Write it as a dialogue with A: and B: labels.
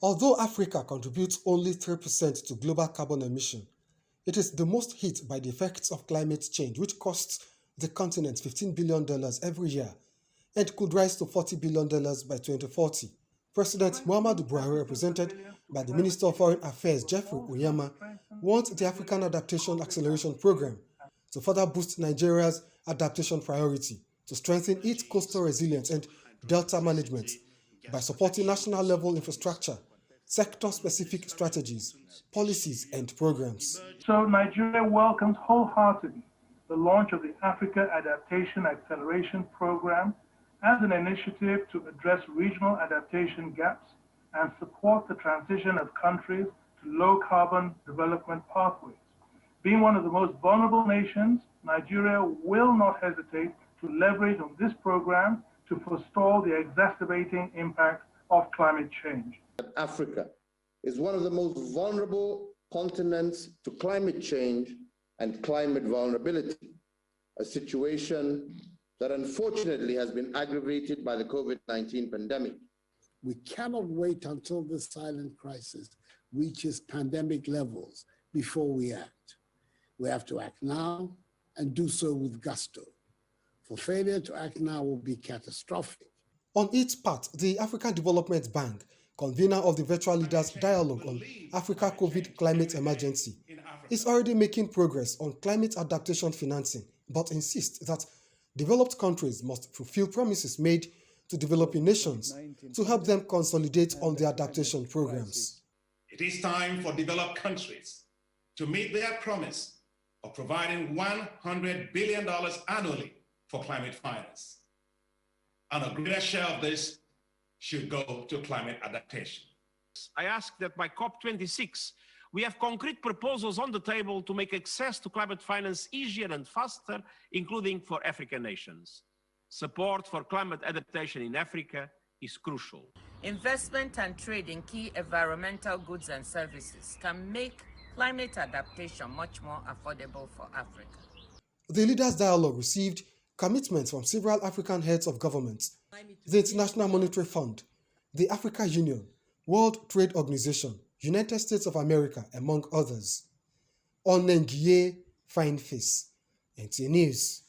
A: Although Africa contributes only 3% to global carbon emission, it is the most hit by the effects of climate change, which costs the continent $15 billion every year and could rise to $40 billion by 2040. President Muhammadu Buhari, represented by the Minister of Foreign Affairs Jeffrey Onyema, wants the African Adaptation Acceleration Program to further boost Nigeria's adaptation priority, to strengthen its coastal resilience and delta management by supporting national-level infrastructure, sector-specific strategies, policies, and programs.
B: So Nigeria welcomes wholeheartedly the launch of the Africa Adaptation Acceleration Program as an initiative to address regional adaptation gaps and support the transition of countries to low-carbon development pathways. Being one of the most vulnerable nations, Nigeria will not hesitate to leverage on this program to forestall the exacerbating impact of climate change.
C: Africa is one of the most vulnerable continents to climate change and climate vulnerability, a situation that unfortunately has been aggravated by the COVID-19 pandemic.
D: We cannot wait until this silent crisis reaches pandemic levels before we act. We have to act now and do so with gusto. For failure to act now will be catastrophic.
A: On its part, the African Development Bank, convener of the Virtual Leaders Dialogue on Africa COVID Climate Emergency, is already making progress on climate adaptation financing, but insists that developed countries must fulfill promises made to developing nations to help them consolidate on their adaptation programs.
E: It is time for developed countries to meet their promise of providing $100 billion annually for climate finance. And a greater share of this should go to climate adaptation.
F: I ask that by COP26, we have concrete proposals on the table to make access to climate finance easier and faster, including for African nations. Support for climate adaptation in Africa is crucial.
G: Investment and trade in key environmental goods and services can make climate adaptation much more affordable for Africa.
A: The Leaders Dialogue received commitments from several African heads of government, the International Monetary Fund, the Africa Union, World Trade Organization, United States of America, among others. Onengiye Fine Face, NTA News.